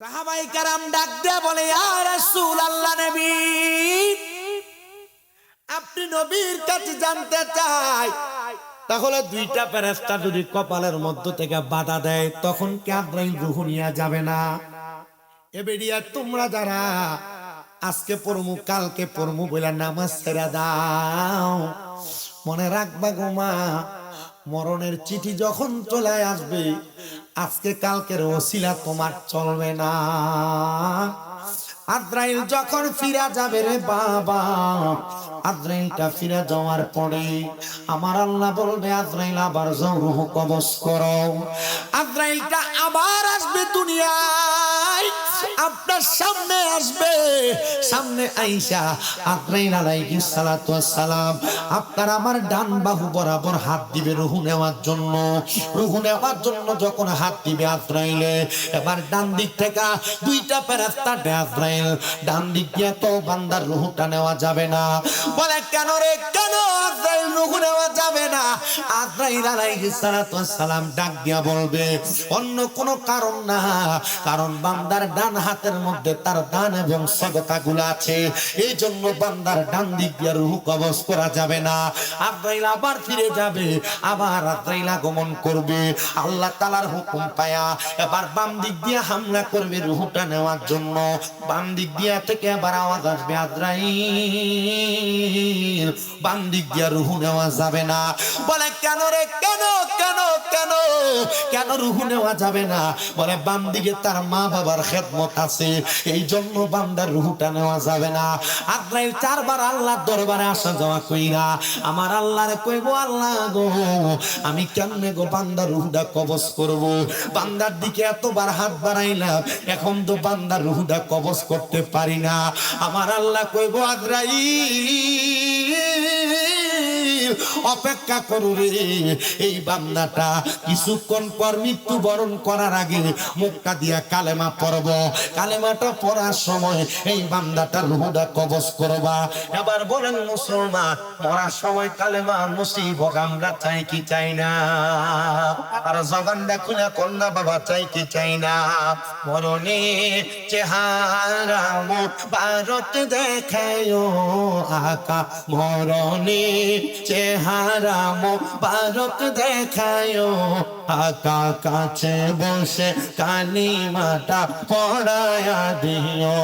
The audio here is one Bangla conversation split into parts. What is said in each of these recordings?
সাহাবায়ে কেরাম ডাক দিয়ে বলে, ইয়া রাসূল আল্লাহ নবী, আপনি নবীর কাছে জানতে চাই, তাহলে দুইটা ফেরেশতা যদি কপালের মধ্য থেকে বাধা দেয় তখন কি আজরাইল রূহ নিয়ে যাবে না? এ বেরিয়া তোমরা যারা আজকে পড়মু কালকে পড়মু বলে নামাজ ছেড়ে দাও, মনে রাখবা গো মা, মরণের চিঠি যখন চলে আসবে আজকে কালকের ওসিলা তোমার চলবে না। আজরাইল যখন ফিরে যাবে রে বাবা, আজরাইলটা ফিরে যাওয়ার পরে আমার আল্লাহ বলবে, আজরাইল আবার যাও রূহ কবজ করো। আজরাইলটা আবার আসবে দুনিয়ায়, আপনার সামনে আসবে। সামনে আইসা আজরাইল আলাইহিস সালাতু ওয়াস সালাম আপনার আমার ডান বাহু বরাবর হাত দিবে রূহ নেওয়ার জন্য। রূহ নেওয়ার জন্য যখন হাত দিবে আজরাইলে, এবার ডান দিক থেকে দুইটা ফেরেশতা আজরাইল, ডান দিক দিয়ে তো বান্দার রূহটা নেওয়া যাবে না। বলে কেন রে, কেন আজরাইল রূহ নেওয়া যাবে না? আজরাইল আলাইহিস সালাতু ওয়াস সালাম ডাক দিয়া বলবে, অন্য কোনো কারণ না, কারণ বান্দার ডান হাতের মধ্যে তার দান এবং সদকাগুলো আছে, এই জন্য বান্দার ডান দিক দিয়ে রূহ কবজ করা যাবে না। আজরাইল আবার ফিরে যাবে, আবার আজরাইল আগমন করবে আল্লাহ তাআলার হুকুম পায়া, এবার বাম দিক দিয়ে হামলা করবে রূহটা নেওয়ার জন্য। বাম দিক দিয়া থেকে আবার আওয়াজ আসবে, আজরাইল বাম দিক দিয়া রূহ নেওয়া যাবে না। বলে কেন রে, কেন কেন কেন কেন রূহ নেওয়া যাবে না? বলে বাম দিকে তার মা বাবার খেদমত আছে, এই জন্য বান্দার রূহটা নেওয়া যাবে না। আজরাইল চারবার আল্লাহর দরবারে আসা যাওয়া কইরা আমার আল্লাহরে কইব, আল্লাহ গো, আমি কেমনে গো বান্দার রূহটা কবজ করব? বান্দার দিকে এতবার হাত বাড়াইলাম, এখন তো বান্দার রূহটা কবজ করতে পারি না। আমার আল্লাহ কইব, আজরাইল অপেক্ষা করো রে, এই বান্দাটা কিছুক্ষণ পর মৃত্যুবরণ করার আগে মুখটা দিয়া কালেমা পড়ব, কালেমাটা পড়ার সময় এই বান্দাটার রূহটা কবজ করবা। এবার বলেন মুসলমান, মরার সময় কালেমা নসিব আমরা চাই কি চাই না? আর জবানটা খুলে কন্যা বাবা চাই কি চাই না? মরণে চেহারা মুবারক দেখায়ো আকা, মরণে চেহারা মুবারক দেখায়ো আকা, কাছে বসে কালিমাটা পড়ায়া দিও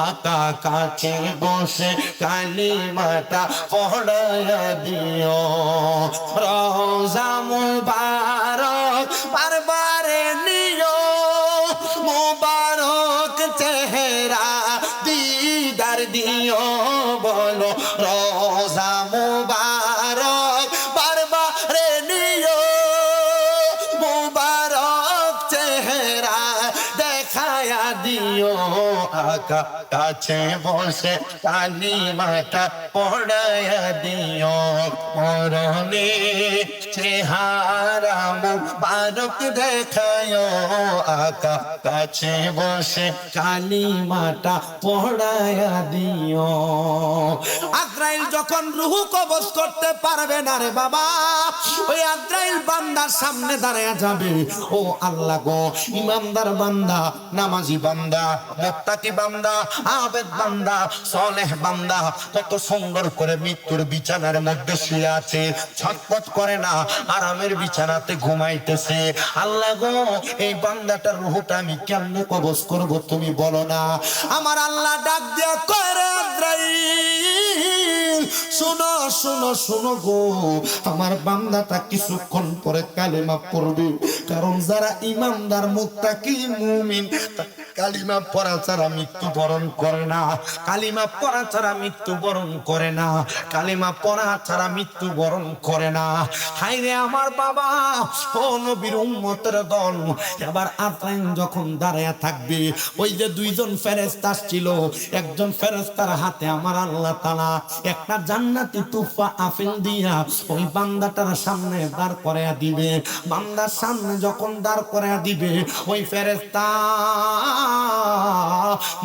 আকা, কাছে বসে কালিমাটা পড়ায়া দিও। রওজা মুবারক বারবারে নিও, মুবারক চেহারা দিদার দিও। বলো রওজা মুবারক বারবারে নিও, মুবারক চেহারা দেখায়া দিও আকা, কাছে বসে কালিমাটা পড়ায়া দিও। মরণে চেহারা মুবারক দেখায়ো আকা, কাছে বসে কালিমাটা পড়ায়া দিও। আজরাইল যখন রূহ কবজ করতে পারবে না রে বাবা, ওই আজরাইল বান্দার সামনে দাঁড়ায়া যাবে, ও আল্লাহ গো, ইমানদার বান্দা, নামাজি বান্দা, মুত্তাকি বান্দা, আবেদ বান্দা, সালেহ বান্দা কত সুন্দর করে মৃত্যুর বিছানার মধ্যে শুয়ে আছে, ছটফট করে না, আরামের বিছানাতে ঘুমাইতেছে। আল্লাহ গো, এই বান্দাটার রূহটা আমি কেমনে কবজ করব তুমি বলো না? আমার আল্লাহ ডাক দিয়া কয়, রে আজরাইল শোনো শোনো শোনো গো, আমার বান্দাটা কিছুক্ষণ পরে কালেমা পড়বে, কারণ যারা ইমানদার মুত্তাকি মুমিন কালিমা পড়া ছাড়া মৃত্যুবরণ করে না, কালিমা পড়া ছাড়া মৃত্যুবরণ করে না, কালিমা পড়া ছাড়া মৃত্যুবরণ করে না। হায়রে আমার বাবা, ও নবীর উম্মতের দল, এবার আজরাইল যখন দাঁড়ায়া থাকবে, ওই যে দুইজন ফেরেশতা ছিল, একজন ফেরেশতার হাতে আমার আল্লাহ তাআলা একটা জান্নাতি তুফা আপেল দিয়া ওই বান্দাটার সামনে দাঁড় করায়া দিবে। বান্দার সামনে যখন দাঁড় করায়া দিবে, ওই ফেরেশতা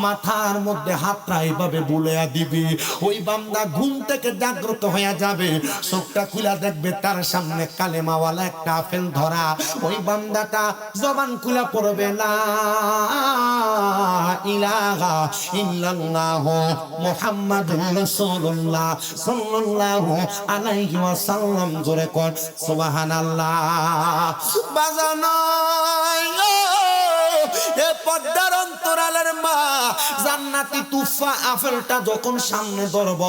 মাথার মধ্যে হাতটা এইভাবে বুলাইয়া দিবি। ওই বান্দা ঘুম থেকে জাগ্রত হয়ে যাবে, চোখটা খুলে দেখবে তার সামনে কালেমাওয়ালা একটা আপেল ধরা। ওই বান্দাটা জবান খুলে পড়বে লা ইলাহা ইল্লাল্লাহ মুহাম্মাদুর রাসূলুল্লাহ সাল্লাল্লাহু আলাইহি ওয়াসাল্লাম। জোরে কর সুবহানাল্লাহ। বাজানো এ পর্দার অন্তরালের মা, জান্নাতি তুফা আপেলটা যখন সামনে ধরব,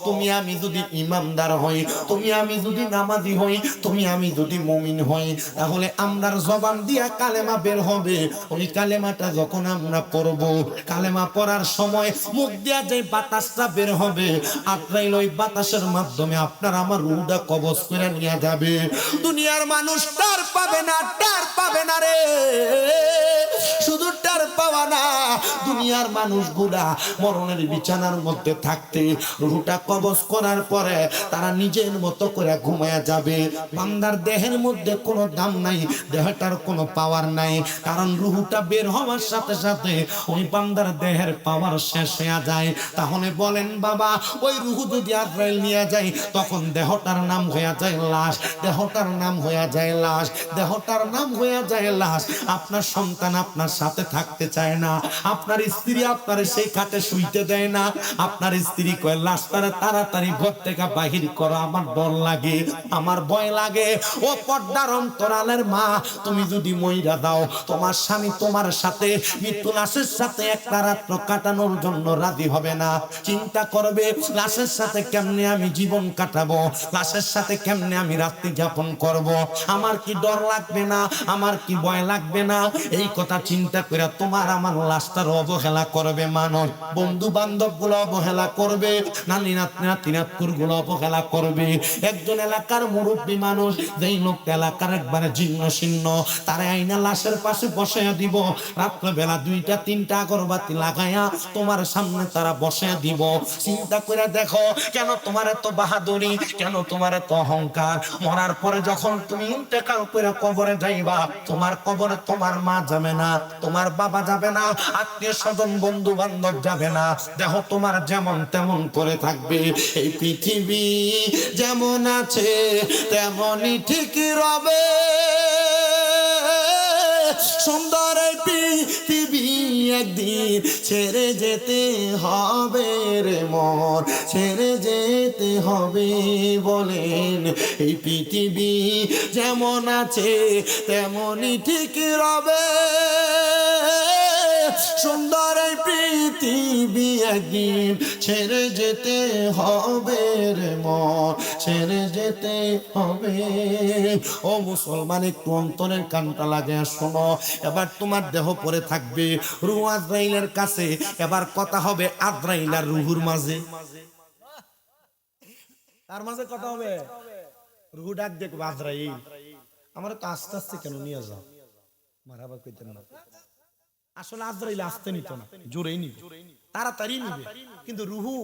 তুমি আমি যদি ইমানদার হই, তুমি আমি যদি নামাজি হই, তুমি আমি যদি মুমিন হই, তাহলে আমরার জবান দিয়া কালেমা বের হবে। ওই কালেমাটা যখন আমরা পড়ব, কালেমা পড়ার সময় মুখ দিয়া যে বাতাসটা বের হবে, আজরাইল ওই বাতাসের মাধ্যমে আপনার আমার রূহটা কবজ করে নিয়ে যাবে। দুনিয়ার মানুষ টার পাবে না, টার পাবে না রে, শুধু টার পাওয়া না, দুনিয়ার মানুষগুলা মরণের বিছানার মধ্যে থাকতে রুহটা কবজ করার পরে তারা নিজের মতো করে ঘুমায়া যাবে। বান্দার দেহের মধ্যে কোনো দাম নাই, দেহটার কোনো পাওয়ার নাই, কারণ রুহটা বের হওয়ার সাথে সাথে ওই বান্দার দেহের পাওয়ার শেষ হয়ে যায়। তাহলে বলেন বাবা, ওই রুহ যদি আজরাইল নিয়ে যায়, তখন দেহটার নাম হয়ে যায় লাশ, দেহটার নাম হয়ে যায় লাশ, দেহটার নাম হয়ে যায় লাশ। আপনার সন্তান আপনার সাথে থাকতে চায় না, আপনার স্ত্রী আপনার সেই খাটে শুইতে দেয় না, আপনার স্ত্রী কয় লাশটারে তাড়াতাড়ি ঘর থেকে বাহির করো, আমার ডর লাগে, আমার ভয় লাগে। ও পর্দার অন্তরালের মা, তুমি যদি মইরা দাও, তোমার স্বামী তোমার সাথে মৃত্যু লাশের সাথে একটা রাত্র কাটানোর জন্য রাজি হবে না। চিন্তা করবে লাশের সাথে কেমনে আমি জীবন কাটাবো, লাশের সাথে কেমনে আমি রাত্রি যাপন করব। আমার কি ডর লাগবে না, আমার কি ভয় লাগবে না? এই কথা চিন্তা করে তোমার আমার লাশটার অবহেলা করবে মানুষ, বন্ধু বান্ধব গুলো অবহেলা করবে, নানি নাতি নাতকুর গুলো অবহেলা করবে। একজন এলাকার মুরব্বী মানুষ, যেই লোক এলাকার একবারে জীর্ণ শীর্ণ, তারা আইনা লাশের পাশে বসে দিব, রাত্রবেলা 2টা 3টা আগরবাতি লাগাইয়া তোমার সামনে তারা বসে দিব। চিন্তা করে দেখো, কেন তোমার এত বাহাদুরি, কেন তোমার এত অহংকার? মরার পরে যখন তুমি ইন্তেকাল করে কবরে যাইবা, তোমার কবরে তোমার মা যাবে না, তোমার বাবা যাবে না, আত্মীয় স্বজন বন্ধু বান্ধব যাবে না, দেহ তোমার যেমন তেমন করে থাকবে। এই পৃথিবী যেমন আছে তেমনই ঠিক রবে, সুন্দর এই পৃথিবী একদিন ছেড়ে যেতে হবে রে মর, ছেড়ে যেতে হবে। বলেন এই পৃথিবী যেমন আছে তেমনই ঠিক রবে, সুন্দর এই পৃথিবী একদিন ছেড়ে যেতে হবে রে মর, ছেড়ে যেতে হবে। ও মুসলমান, একটু অন্তরের কানটা লাগে শোনো। এবার তোমার দেহ পড়ে থাকবে রূহ আজরাইলের কাছে, এবার কথা হবে আজরাইল আর রূহুর মাঝে। তার মাঝে কথা হবে, রূহ ডাক দেখবে আজরাইল, আমার তো আস্তে আস্তে কেন নিয়ে যাও, মারাবা কইতেন না। আসলে আজরাইল আসতে নিত না, জোরেই নিবে, তাড়াতাড়ি নিবে, কিন্তু রুহু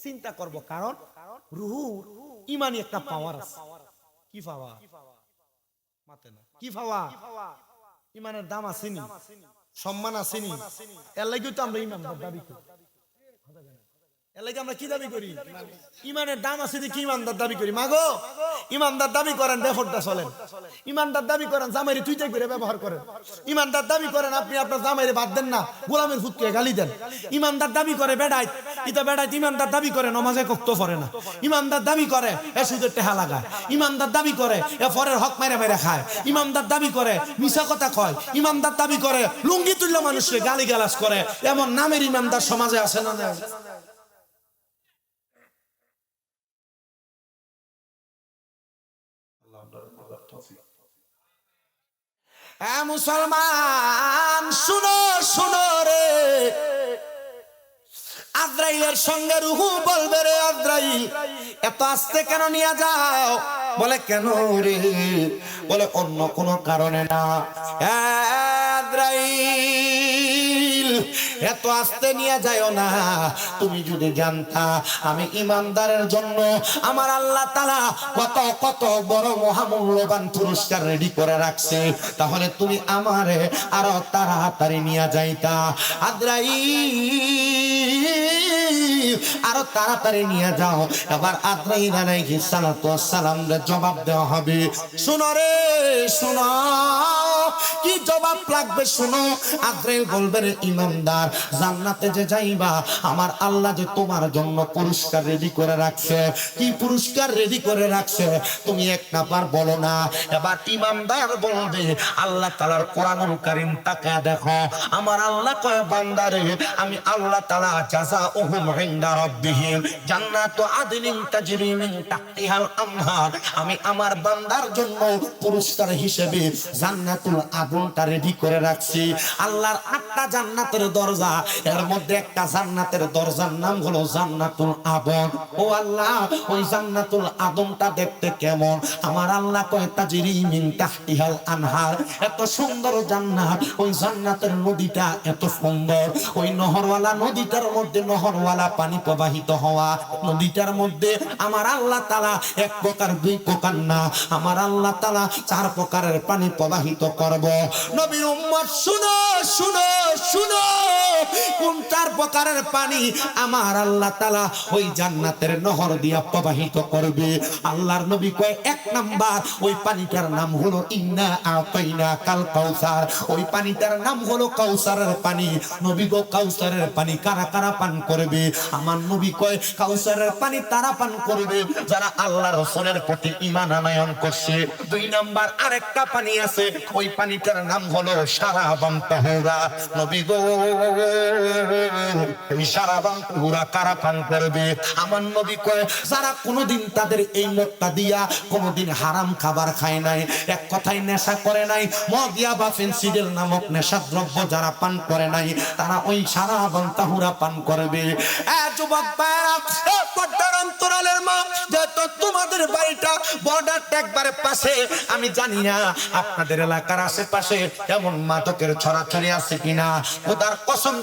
চিন্তা করব, কারণ রুহু ইমানি একটা পাওয়ার আছে। কি পাওয়া? মাতে না, কি পাওয়া? ইমানের দাম আসেনি, সম্মান আসেনি, এর লাগেও তো আমরা ইমানদার দাবি করি। এর লাগে আমরা কি দাবি করি? ইমানের দাম আছে কি ইমানদার দাবি করি। মাগো, ইমানদার দাবি করেন বেফরটা চলেন, ইমানদার দাবি করেন জামাইরে তুইটাই করে ব্যবহার করেন, ইমানদার দাবি করেন আপনি আপনার জামাইরে বাদ দেন না, গোলামের ফুটকে গালি দেন। ইমানদার দাবি করে বেড়াইত, ইতা বেড়াইত ইমানদার দাবি করে নমাজে কক্ত পড়ে না, ইমানদার দাবি করে এ সুদের টেহা লাগায়, ইমানদার দাবি করে এ ফরের হক মেরে মেরে খায়, ইমানদার দাবি করে মিছা কথা কয়, ইমানদার দাবি করে লুঙ্গি তুললে মানুষকে গালি গালাজ করে। এমন নামের ইমানদার সমাজে আছে না? মুসলমান শুনো শুনো রে, আজরাইলের সঙ্গে রুহু বলবে রে আজরাইল এত আস্তে কেন নিয়ে যাও? বলে কেন রে? বলে অন্য কোনো কারণে না। আজরাইল এত আস্তে নিয়ে যাও না। তুমি যদি জানতা আমি ইমানদারের জন্য আমার আল্লাহ তাআলা কত কত বড় মহামূল্যবান পুরস্কার রেডি করে রাখছে, তাহলে তুমি আমারে আরো তাড়াতাড়ি নিয়ে যাইতা। আজরাইল আরো তাড়াতাড়ি নিয়ে যাও। এবার আজরাইল আলাইহিস সালাতু ওয়াস সালাম জবাব দেওয়া হবে। শুনো রে শুনো, কি জবাব লাগবে শুনো। আজরাইল বলবে রে ইমানদার, জান্নাতে যে যাইবা আমার আল্লাহ যে তোমার জন্য পুরস্কার রেডি করে রাখছে। কি পুরস্কার রেডি করে রাখছে তুমি এক নাম্বার বলো না। এবার ইমানদার বলবে আল্লাহ তাআলার কোরআনুল কারীম তাকায় দেখো, আমার আল্লাহ কয় বান্দারে আমি আল্লাহ তাআলা জাযাউহুম ইনদা রাব্বিহিম জান্নাতু আদনিন তাজরি মিন তাহতিহাল আনহার, আমি আমার বান্দার জন্য পুরস্কার হিসেবে জান্নাতুল আদনটা রেডি করে রাখছি। আল্লাহর 8টা জান্নাতের দরজা, এর মধ্যে একটা জান্নাতের দরজার নাম হলো জান্নাতুল আদন। ও আল্লাহ, ওই জান্নাতুল আদনটা দেখতে কেমন? আমার আল্লাহ কয় তাজরি মিন তাহতিহাল আনহার, এত সুন্দর জান্নাত, ওই জান্নাতের নদীটা এত সুন্দর, ওই নহরওয়ালা নদীটার মধ্যে নহরওয়ালা পানি প্রবাহিত হওয়া, নদীটার মধ্যে আমার আল্লাহ তাআলা এক প্রকার দুই প্রকার না, আমার আল্লাহ তাআলা 4 প্রকারের পানি প্রবাহিত করব। নবীর উম্মত শুনো শুনো শুনো, কোন 4 প্রকারের পানি আমার আল্লাহ তাআলা ওই জান্নাতের নহর দিয়া প্রবাহিত করবে। আল্লাহর নবী কয় 1 নাম্বার ওই পানিটার নাম হলো ইন্না আতাইনা কাল কাউসার, ওই পানিটার নাম হলো কাউসারের পানি। নবী গো কাউসারের পানি কারা কারা পান করবে? আমার নবী কয় কাউসারের পানি তারা পান করবে যারা আল্লাহর রাসূলের প্রতি ঈমান আনয়ন করছে। 2 নাম্বার আরেকটা পানি আছে, ওই পানিটার নাম হলো শারাবান তাহুরা। নবী গো এই শারাবান তাহুরা কারা পান করবে? আমার নবী কয় যারা কোনোদিন তাদের এই মুখটা দিয়া কোনোদিন হারাম খাবার খায় নাই, এক কথায় নেশা করে নাই, মদ ইয়াবা ফেন্সিডিল নামক নেশা দ্রব্য যারা পান করে নাই, তারা ওই শারাবান তাহুরা পান করবে। যুবক ভাইরা, পর্দার অন্তরালের মা, যেহেতু তোমাদের বাড়িটা বর্ডারটা একবারে পাশে, আমি জানি না আপনাদের এলাকার আশেপাশে এমন মাদকের ছড়াছড়ি আছে কিনা।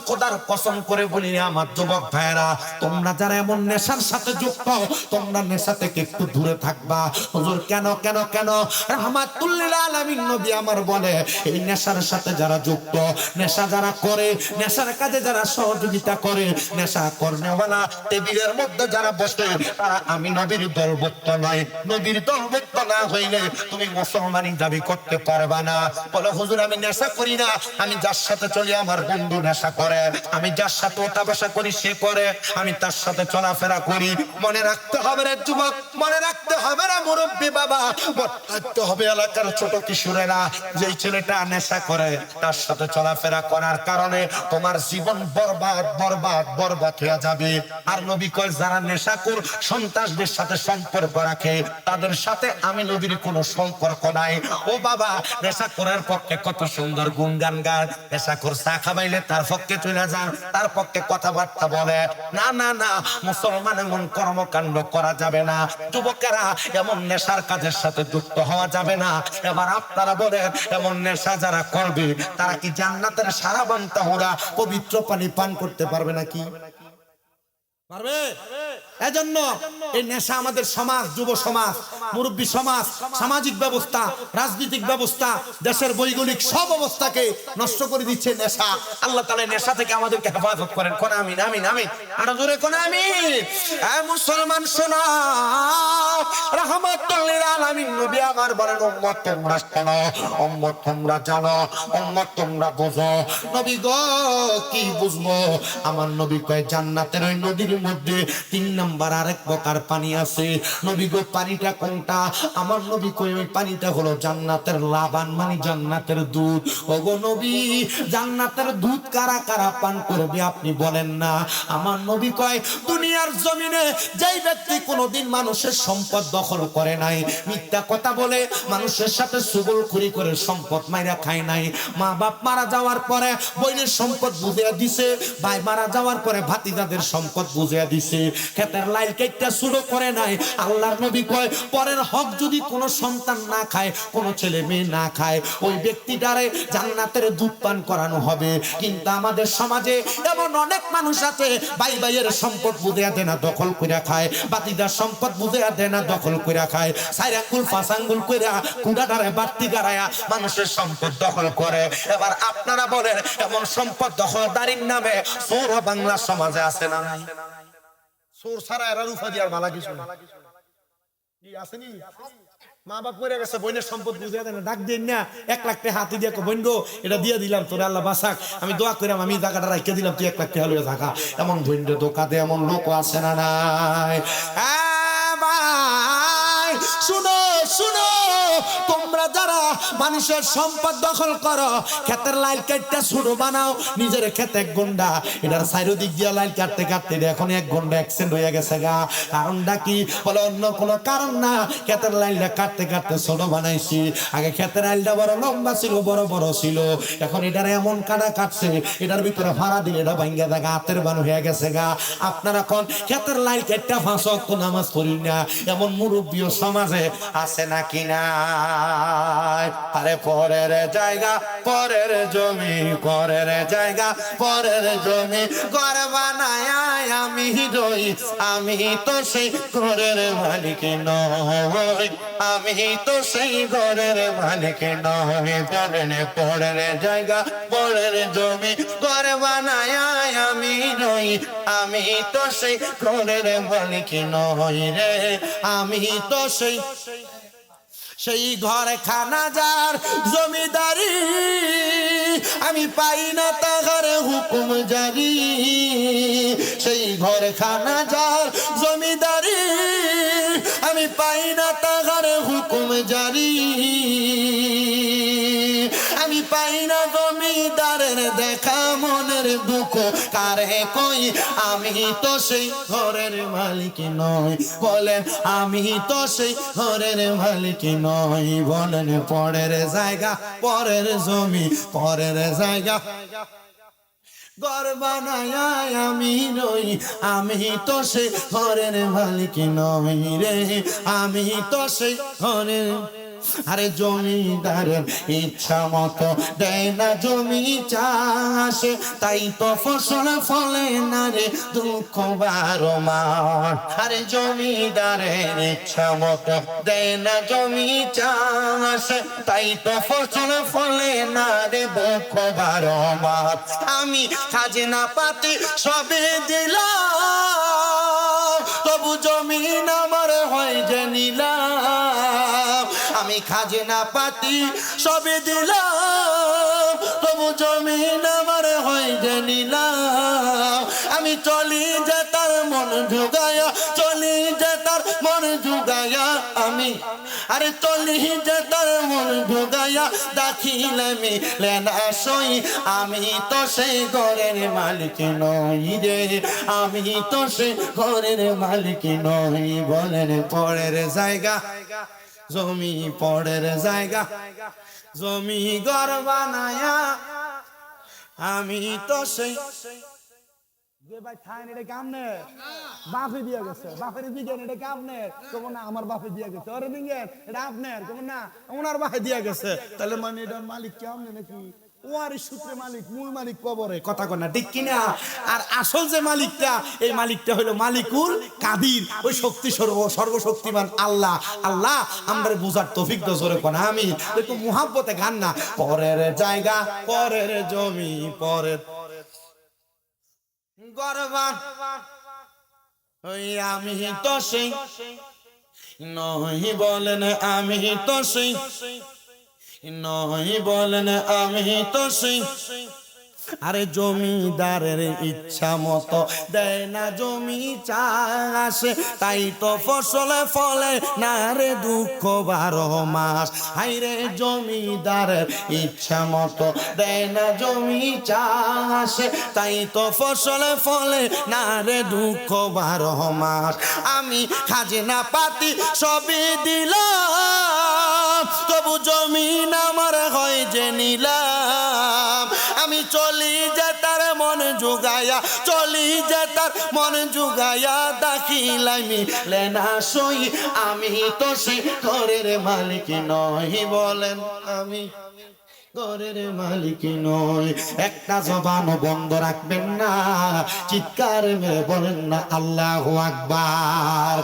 খোদার কসম করে বলি আমার যুবক ভাইরা, তোমরা যারা এমন নেশার সাথে যুক্ত, তোমরা নেশা থেকে একটু দূরে থাকবা। হুজুর কেন কেন কেন? রাহমাতুল্লিল আলামিন নবী আমার বলে এই নেশার সাথে যারা যুক্ত, নেশা যারা করে, নেশার কাজে যারা সহযোগিতা করে, নেশা করনেওয়ালা টেবিলের মধ্যে যারা বসে, তারা আমি নবীর দলভুক্ত নয়। নবীর দলভুক্ত না হইলে তুমি মুসলমানি দাবি করতে পারবা না। বলো হুজুর আমি নেশা করি না, আমি যার সাথে চলি আমার বন্ধু নেশা করে, আমি যার সাথে ওঠা বসা করি সে করে, আমি তার সাথে চলাফেরা করি। মনে রাখতে হবে রে যুবক, মনে রাখতে হবে না মুরব্বী বাবা, মনে রাখতে হবে এলাকার ছোট কিশোরেরা, যেই ছেলেটা নেশা করে তার সাথে চলাফেরা করার কারণে তোমার জীবন বরবাদ বরবাদ বরবাদ হয়ে যাবে। আর নবী কয় যারা নেশাখোর সন্ত্রাসদের সাথে সম্পর্ক রাখে, তাদের সাথে আমি নবীর কোনো সম্পর্ক নাই। ও বাবা, নেশাখোরের পক্ষে কত সুন্দর গুণগান গায়, নেশাখোর চা খাবাইলে তার পক্ষে চলে যান, তার পক্ষে কথাবার্তা বলে। না না না, মুসলমান এমন কর্মকাণ্ড করা যাবে না। যুবকেরা, এমন নেশার কাজের সাথে যুক্ত হওয়া যাবে না। এবার আপনারা বলেন, এমন নেশা যারা করবে তারা কি জান্নাতের শারাবান তাহুরা পবিত্র পানি পান করতে পারবে নাকি? পারবে? এজন্য এই নেশা আমাদের সমাজ, যুব সমাজ, মুরব্বী সমাজ, সামাজিক ব্যবস্থা, রাজনৈতিক ব্যবস্থা, দেশের ভৌগোলিক সব অবস্থাকে নষ্ট করে দিচ্ছে নেশা। আল্লাহ তাআলা নেশা থেকে আমাদেরকে হেফাজত করেন। কোন আমিন আমিন আমিন, আরো জোরে কোন আমিন। এই মুসলমান শোনো, রাহমাতুল্লিল আলামিন নবী আমার বলেন উম্মত তোমরা শোনো, উম্মত তোমরা জানো, উম্মত তোমরা বুঝো। নবী গো কি বুঝবো? আমার নবী কয় জান্নাতের ওই নদীর মধ্যে 3 নাম্বার আরেক প্রকার পানি আছে। নবী গো পানিটা কোনটা? আমার নবী কয় ওই পানিটা হলো জান্নাতের লাবান, মানে জান্নাতের দুধ। ওগো নবী, জান্নাতের দুধ কারা কারা পান করবে আপনি বলেন না? আমার নবী কয় দুনিয়া দুনিয়ার জমিনে যেই ব্যক্তি কোনোদিন মানুষের সম্পদ দখল করে নাই, মিথ্যা কথা বলে মানুষের সাথে চুগলখড়ি করে সম্পদ মাইরা খায় নাই, মা বাপ মারা যাওয়ার পরে বোনের সম্পদ বুঝিয়ে দিছে, ভাই মারা যাওয়ার পরে ভাতিজাদের সম্পদ বুঝিয়ে দিছে, ক্ষেতের লাইল কেটটা শুরু করে নাই, আল্লাহর নবী কয় পরের হক যদি কোনো সন্তান না খায়, কোনো ছেলে মেয়ে না খায়, ওই ব্যক্তিটারে জান্নাতের দুধ পান করানো হবে। কিন্তু আমাদের সমাজে এমন অনেক মানুষ আছে, ভাই ভাইয়ের সম্পদ বুঝিয়ে দেয় না, দখল করে খায়, ভাতিজার সম্পদ বুঝিয়ে দেয় না, দখল করে খায়, চার আঙ্গুল পাঁচ আঙ্গুল কইরা কুড়াটারে বাড়তি গাড়ায়া মানুষের সম্পদ দখল করে। এবার আপনারা বলেন এমন সম্পদ দখলদারির নামে চোর বাংলা সমাজে আছে না নাই? চোর ছাড়া এরা রুফা দিয়ার ভালা কিছু না, কি আসেনি? মা বাপ মরে গেছে, বোনের সম্পদ বুঝিয়ে দেন, ডাক দিন না 1 লাখ টাকা হাতে দিয়ে বোন গো এটা দিয়ে দিলাম তোরে, আল্লাহ বাসাক, আমি দোয়া করিলাম, আমি টাকাটা রাখিয়ে দিলাম, তুই 1 লাখ টাকা লইয়া থাকা। এমন বোন ধোকা দেয় এমন লোক আছে না নাই? ভাই শুনো শুনো, তোমরা যারা মানুষের সম্পদ দখল করো, ক্ষেতের লাইল কাটতে শুরু বানাও, নিজের ক্ষেতে 1 ঘন্টা, এটার চারিদিক দিয়ে লাইল কাটতে কাটতে এখন 1 ঘন্টা অ্যাক্সিডেন্ট হয়ে গেছে গা। কারণটা কি? বলে অন্য কোনো কারণ না, ক্ষেতের লাইলটা কাটতে কাটতে ছোট বানাইছি। আগে ক্ষেতের লাইলটা বড় লম্বা ছিল, বড় বড় ছিল, এখন এটার এমন কাটা কাটছে, এটার ভিতরে ভাড়া দিলে এটা ভাঙ্গা দেখা হাতের বান হয়ে গেছে গা। আপনারা কোন ক্ষেতের লাইল কাটতে 5 ওয়াক্ত নামাজ পড়ি না, এমন মুরব্বীও সমাজে আছে নাকি না? আরে পরের জায়গা পরের জমি, পরের জায়গা পরের জমি, ঘর বানায় আমি রই, আমি তো সেই ঘরের মালিক নই, আমি তো সেই ঘরের মালিক নই। বলেন পরের জায়গা পরের জমি, ঘর বানায় আমি রই, আমি তো সেই ঘরের মালিক নই রে, আমি তো সেই ঘরে খানা যার জমিদারি, আমি পাই না তাহার হুকুম জারি, সেই ঘরে খানা যার জমিদারি, আমি পাই না তাহার হুকুম জারি, আমি পাই না জমিদারের দেখা মনের দুঃখ কারে কই, আমি তো সেই ঘরের মালিক নই। বলেন আমি তো সেই ঘরের মালিক নই। বলেন পরের জায়গা পরের জমি, পরের জায়গা ঘর বানায় আমি রই, আমি তো সেই ঘরের মালিক নই রে, আমি তো সেই ঘরের। আরে জমিদারের ইচ্ছা মতো দেয় না জমি চাষ, তাই তো ফসল ফলে না রে দুঃখ 12 মাস। আরে জমিদারের ইচ্ছা মতো দেয় না জমি চাষ, তাই তো ফসল ফলে না রে দুঃখ 12 মাস। আমি খাজনা পাতি সবে দিলাম, তবু জমিন আমার হয় যে নিলাম, আমি খাজনা পাতি সবে দিলাম, তবু জমিন আমার হয় যে নিলাম, আমি চলি যে তার মন জুগায়া, চলি যে তার মন জুগায়া, আমি আরে চলি যে তার মন জুগায়া, দাখিলে মিলে না সই, আমি তো সেই ঘরের মালিক নই রে, আমি তো সেই ঘরের মালিক নই। বলেন পরের জায়গা জমি, পরের জায়গা জমি, ঘর বানায়া আমি তো সেই। ভাই থাইন এটা কামনে বাপে দিয়া গেছে, বাপের দিকেন এটা কামনে কেমন না, আমার বাপে দিয়া গেছে, ওরে দিকেন এটা আপনার কেমন না, ওনার বাপে দিয়া গেছে, তাহলে মানে এটার মালিক কেমনে নাকি ওয়ারিশ সূত্রে মালিক, মূল মালিক কবরে, কথা কয় না ঠিক কিনা? আর আসল যে মালিকটা, এই মালিকটা হলো মালিকুল কাদির, ওই শক্তি সর্বশক্তিমান আল্লাহ। আল্লাহ আমরা বুঝার তৌফিক দাও, জোরে কোন আমিন। একটু মুহাব্বতে গান না, পরের জায়গা পরের জমি, পরের গরবান ওই আমি তো সেই নই। বলেন আমি তো সেই নই, বলেন আমি তো সেই আরে জমিদারের ইচ্ছা মতো দেয় না জমি চাষে, তাই তো ফসলে ফলে না রে দুঃখ 12 মাস। হাইরে জমিদারের ইচ্ছা মতো দেয় না জমি চাষে, তাই তো ফসলে ফলে না রে দুঃখ 12 মাস। আমি খাজনা পাতি সবই দিলাম, তবু জমিন আমার হয় যে নিলাম। আমি চলি যে তার মন জুগাইয়া, চলি যে তার মন জুগাইয়া, দাখিলাই মিলে না সই, আমি তো সে ঘরের মালিক নই। বলেন আমি ঘরের মালিক নই। একটা জবান বন্ধ রাখবেন না, চিৎকার মেরে বলেন না আল্লাহু আকবার।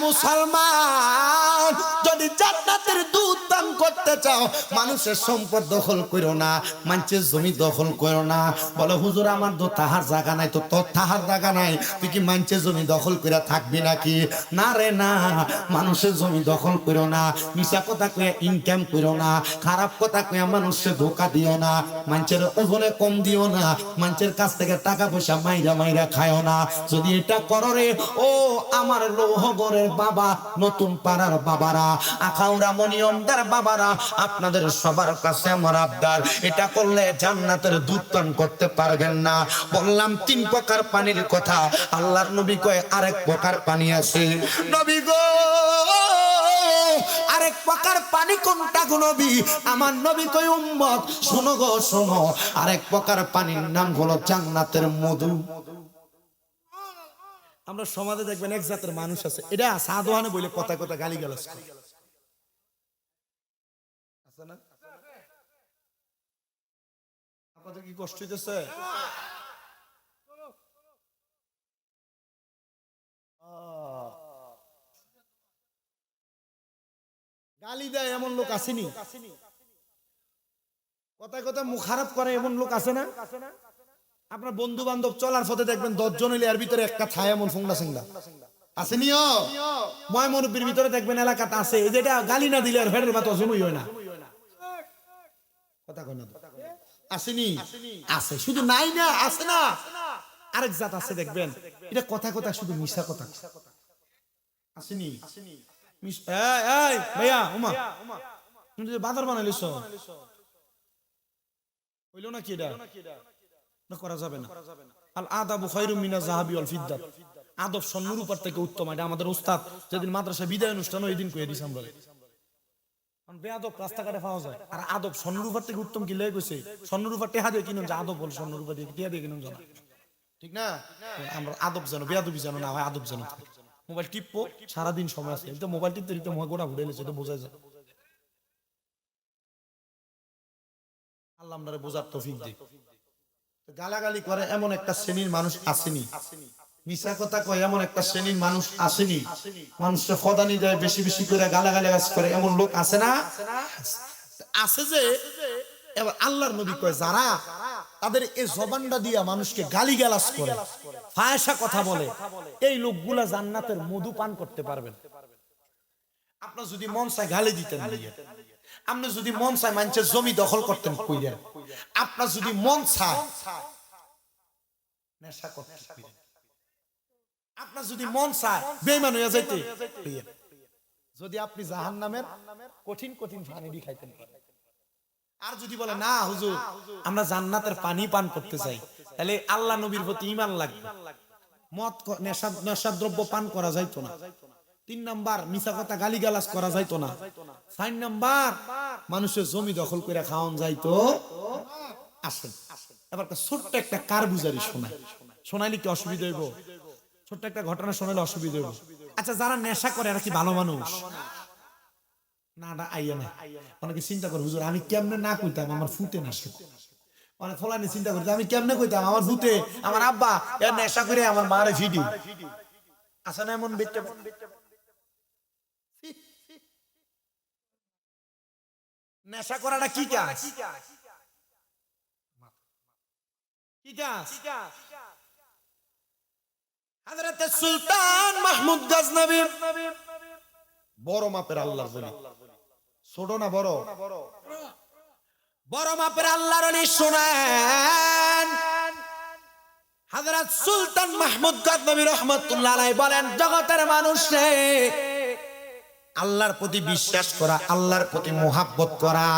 মুসলমান, যদি জান্নাতের দুধ পান করতে চাও, মানুষের সম্পদ দখল করো না, মানুষের জমি দখল করো না। বলে হুজুর আমার তো তাহার জায়গা নাই, তো তোর তাহার জায়গা নাই, তুই কি মানুষের জমি দখল করে থাকবি নাকি? না রে না, মানুষের জমি দখল করো না, মিছা কথা কয়ে ইনকাম করো না, খারাপ কথা কয়ে মানুষকে ধোকা দিও না, মানুষের ওজনে কম দিও না, মানুষের কাছ থেকে টাকা পয়সা মাইরা মাইরা খায়ও না। যদি এটা করো রে ও আমার লৌহগড়ের বাবা, নতুন পাড়ার বাবারা, আখাউড়া মনিয়মদার বাবারা, আপনাদের সবার কাছে আমার আবদার, এটা করলে জান্নাতের দুধ পান করতে পারবেন না। বললাম 3 প্রকার পানির কথা, আল্লাহর নবী কয় আরেক প্রকার পানি আছে। নবী গো আরেক প্রকার পানি কোনটা গো নবী? আমার নবী কয় উম্মত শোনো গো শোনো, আরেক প্রকার পানির নাম হলো জান্নাতের মধু। আমরা সমাজে দেখবেন এক জাতের মানুষ আছে, এটা সাধুহানে বলে কথা কথা গালিগালাজ করে, আছে না? আপনাদের কি কষ্ট হইতেছে? গালি দেয় এমন লোক আসেনি, কথায় কথায় মুখ খারাপ করে এমন লোক আছে না? আপনার বন্ধু বান্ধব চলার পথে দেখবেন 10 জন হইলে এর ভিতরে একটা থায় এমন ফুংলা সিংলা আসেনিও। ময় মুরব্বির ভিতরে দেখবেন এলাকাতে আছে, এই যেটা গালি না দিলে আর ফেরের ভাত হজমই হয় না। কথা কয় না আসেনি? আছে, শুধু নাই না, আছে না। আরেক জাত আছে দেখবেন, এটা কথা কথা শুধু মিশা কথা আসেনি। এই ভাইয়া উমা, তুমি যে বাজার বানাইলিস হইল না কি? এটা না করা যাবে না। আল আদাবু খায়রুম মিনাজ যাহাবি ওয়াল ফিদ্দাত, আদব স্বর্ণ রূপার থেকে উত্তম। এটা আমাদের উস্তাদ যেদিন মাদ্রাসা বিদায় অনুষ্ঠান ওই দিন কইয়া দিছি আমরা। কারণ বেয়াদব রাস্তাঘাটে পাওয়া যায়, আর আদব স্বর্ণ রূপার থেকে উত্তম কি লেগে গেছে? স্বর্ণ রূপার টেহা দিয়ে কিনুন, যে আদব বল স্বর্ণ রূপা দিয়ে টেহা দিয়ে কিনুন জানা, ঠিক না? আমরা আদব জানো, বেয়াদবি জানো না হয়, আদব জানো। মোবাইল টিপবো সারাদিন সময় আছে, এটা মোবাইল টিপতে টিপতে গোড়া ঘুরে এলেছে, এটা বোঝা যায়। আল্লাহ আমাদের বোঝার তৌফিক দিক। গালাগালি করে এমন একটা শ্রেণীর মানুষ আসেনি, মিছা কথা কয় এমন একটা শ্রেণীর মানুষ আসেনি, মানুষকে ফদানি দেয় বেশি বেশি করে গালাগালি করে এমন লোক আছে না? আছে যে। এবার আল্লাহর নবী কয় যারা তাদের এই জবানটা দিয়া মানুষকে গালিগালাজ করে, ফায়সা কথা বলে, এই লোকগুলা জান্নাতের মধু পান করতে পারবেন। আপনার যদি মন চায় গালি দিতেন, আপনার যদি মন চায় মানুষের জমি দখল করতেন কইলেন, আপনার যদি মন চায় নেশা করতে কইলেন, আপনার যদি মন চায় বেঈমান হয়ে যাইতে কইলেন, যদি আপনি জাহান্নামের কঠিন কঠিন পানি দি খাইতেন। আর যদি বলে না হুজুর আমরা জান্নাতের পানি পান করতে চাই, তাহলে আল্লাহ নবীর প্রতি ঈমান লাগবে, মদ নেশা দ্রব্য পান করা যাইতো না। 3 নাম্বার মিছা কথা গালিগালাজ করা যাইতো না। 4 নাম্বার মানুষের জমি দখল করে খাওয়ান যাইতো। আসেন এবার ছোট্ট একটা কারগুজারি শোনাইলে কি অসুবিধা হইব? ছোট্ট একটা ঘটনা শোনাইলে অসুবিধা হইব? আচ্ছা যারা নেশা করে এরা কি ভালো মানুষ? না না আইয়া না। অনেকে চিন্তা করে হুজুর আমি কেমনে না কইতাম আমার ফুটে নেশা, মানে ফলানি চিন্তা করতে আমি কেমনে কইতাম আমার ভূতে, আমার আব্বা এর নেশা করে আমার মারে ফিডি আসে না এমন বেটে। নেশা করাটা কি কাজ? কি কাজ? হযরত সুলতান মাহমুদ গজনবী বড় মাপের আল্লাহর ওলি, ছোট না বড়? বড় মাপের আল্লাহর ওলি শুনেন, হযরত সুলতান মাহমুদ গজনবী রাহমাতুল্লাহ আলাইহি বলেন, জগতের মানুষ রে, আল্লাহর প্রতি বিশ্বাস করা, আল্লাহর প্রতি মুহাব্বত করা,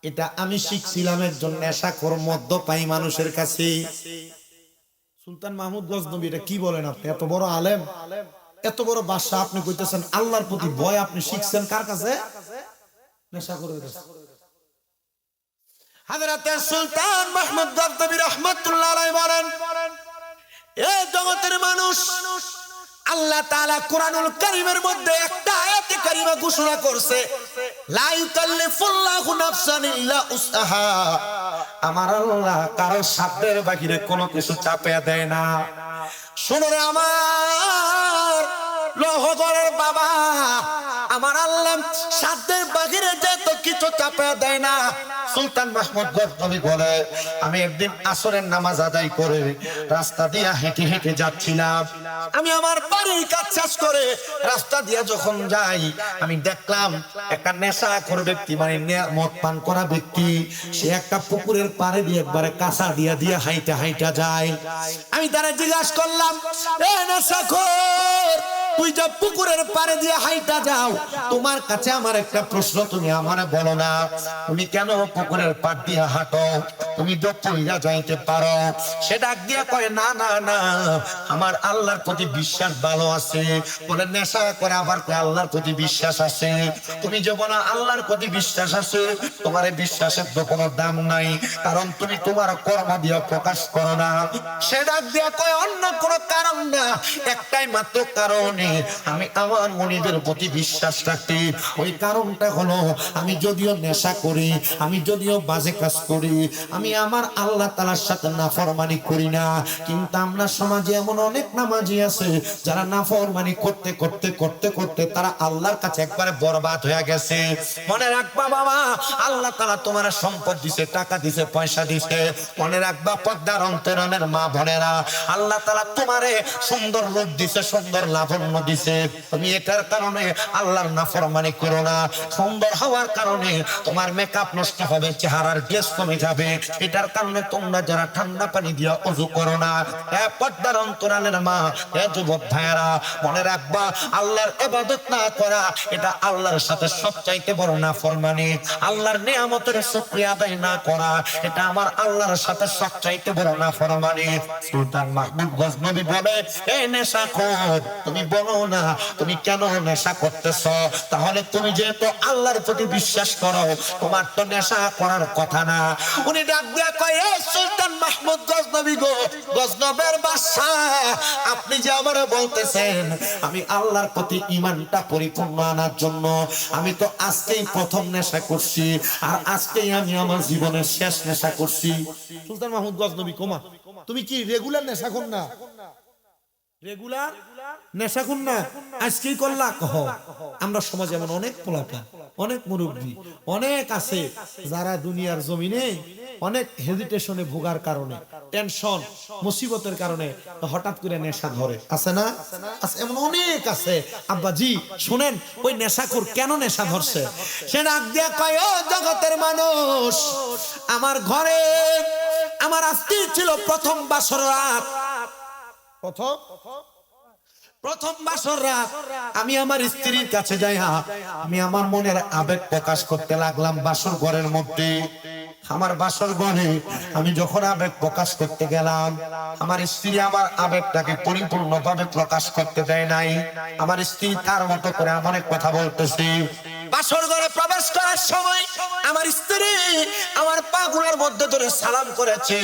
এটা আমি শিখছিলাম একজন নেশাখোর মদ্যপায়ী মানুষের কাছে। সুলতান মাহমুদ গজনবী, এটা কি বলেন আপনি? এত বড় আলেম, এত বড় বাদশা, আপনি কইতেছেন আল্লাহর প্রতি ভয় আপনি শিখছেন কার কাছে? নেশাখোরের কাছে। হযরত সুলতান মাহমুদ গজনবী রাহমাতুল্লাহ আলাইহি বলেন, এ জগতের মানুষ, আল্লাহ তাআলা কোরআনুল কারীমের মধ্যে একটা আয়াতে কারিমা ঘোষণা করছে, লা ইউকাল্লিফুল্লাহু নাফসান ইল্লা উসআহা। আমার আল্লাহ কারো সাধ্যের বাহিরে কোনো কিছু চাপিয়ে দেয় না। শুনো রে আমার লোহগড়ের বাবা, আমার আল্লাহ সাধ্যের বাহিরে যে তো কিছু চাপিয়ে দেয় না। সুলতান মাহমুদ গজনবী বলে, আমি একদিন আসরের নামাজ আদায় করে রাস্তা দিয়ে হেঁটে হেঁটে যাচ্ছিলাম। আমি আমার বাড়ির কাজ শেষ করে রাস্তা দিয়ে যখন যাই, আমি দেখলাম একটা নেশাখোর ব্যক্তি, মানে মদ পান করা ব্যক্তি, সে একটা পুকুরের পাড়ে দিয়ে একবারে কাঁচা দিয়া দিয়ে হাইটা হাইটা যায়। আমি তারা জিজ্ঞাসা করলাম, এ নেশাখোর, তুই যে পুকুরের পাড়ে দিয়ে হাইটা যাও, তোমার কাছে আমার একটা প্রশ্ন, তুমি আমারে বলো না, তুমি কেন পুকুরের পাড় দিয়ে হাঁটো? তুমি তো পইরা যাইতে পারো। সে ডাক দিয়া কয়, না না না, আমার আল্লাহর প্রতি বিশ্বাস ভালো আছে। বলে, নেশা করে আবার কয় আল্লাহর প্রতি বিশ্বাস আছে। তুমি যে বলো আল্লাহর প্রতি বিশ্বাস আছে, তোমার এই বিশ্বাসের তো কোনো দাম নাই, কারণ তুমি তোমার কর্ম দিয়ে প্রকাশ করো না। সে ডাক দিয়া কয়, অন্য কোনো কারণ না, একটাই মাত্র কারণে আমি আমার মুনিদের প্রতি বিশ্বাস রাখি। ওই কারণটা হলো, আমি যদিও নেশা করি, আমি যদিও বাজে কাজ করি, আমি আমার আল্লাহ তাআলার সাথে নাফরমানি করি না, কিন্তু আমরা সমাজে এমন অনেক নামাজি আছে যারা নাফরমানি করতে করতে করতে করতে তারা আল্লাহর কাছে একবারে বরবাদ হয়ে গেছে। মনে রাখবা বাবা, আল্লাহ তাআলা তোমার সম্পদ দিছে, টাকা দিছে, পয়সা দিছে। মনে রাখবা পর্দার অন্তরালের মা বোনেরা, আল্লাহ তাআলা তোমারে সুন্দর রূপ দিছে, সুন্দর লাবণ্য দিছে। তুমি এটার কারণে আল্লাহর নাফরমানি করো না। সুন্দর হওয়ার কারণে তোমার মেকআপ নষ্ট হবে, চেহারার গ্লেজ কমে যাবে, এটার কারণে তোমরা যারা ঠান্ডা পানি দিয়ে ওযু করো না, এ পর্দার অন্তরালের মা, এ যুবক ভাইয়েরা, মনে রাখবা আল্লাহর ইবাদত না করা, এটা আল্লাহর সাথে সবচাইতে বড় নাফরমানি। আল্লাহর নিয়ামতের শুকরিয়া আদায় না করা, এটা আমার আল্লাহর সাথে সবচাইতে বড় নাফরমানি। সুলতান মাহমুদ গজনবী বলে, এই নেশাখোর, তুমি বলো না তুমি কেন নেশা করতেছ? তাহলে তুমি যেহেতু আল্লাহর প্রতি বিশ্বাস করো, তোমার তো নেশা করার কথা না। উনি ডাক দিয়া কয়, এই সুলতান মাহমুদ গজনবী গো, গজনবের বাদশা, আপনি যে আমারে বলতেছেন আমি আল্লাহর প্রতি ঈমানটা পরিপূর্ণ আনার জন্য আমি তো আজকেই প্রথম নেশা করছি, আর আজকেই আমি আমার জীবনের শেষ নেশা করছি। সুলতান মাহমুদ গজনবী, কোমা তুমি কি রেগুলার নেশাখোর না? রেগুলার নেশাখোর না, আজকেই করলা? কহ, আমরা সমাজে এমন অনেক পোলাপা, অনেক মুরব্বী অনেক আছে যারা দুনিয়ার জমিনে অনেক হেজিটেশনে ভোগার কারণে, টেনশন মুসিবতের কারণে হঠাৎ করে নেশা ধরে, আছে না? আছে, এমন অনেক আছে। আব্বাজি শুনেন, ওই নেশাখোর কেন নেশা ধরছে? সে ডাক দিয়া কয়, ও জগতের মানুষ, আমার ঘরে আমার আজকে ছিল প্রথম বাসর রাত। প্রথম বাসর রাত আমি আমার স্ত্রীর কাছে যাই, আমি আমার মনের আবেগ প্রকাশ করতে লাগলাম বাসর ঘরের মধ্যে। আমার বাসর ঘরে আমি যখন আবেগ প্রকাশ করতে গেলাম, আমার স্ত্রী আমার আবেগটাকে পরিপূর্ণভাবে প্রকাশ করতে দেয় নাই। আমার স্ত্রী তার মতো করে আমার কথা বলতেছে। বাসর ঘরে প্রবেশ করার সময় আমার স্ত্রী আমার পা গুলোর মধ্যে ধরে সালাম করেছে।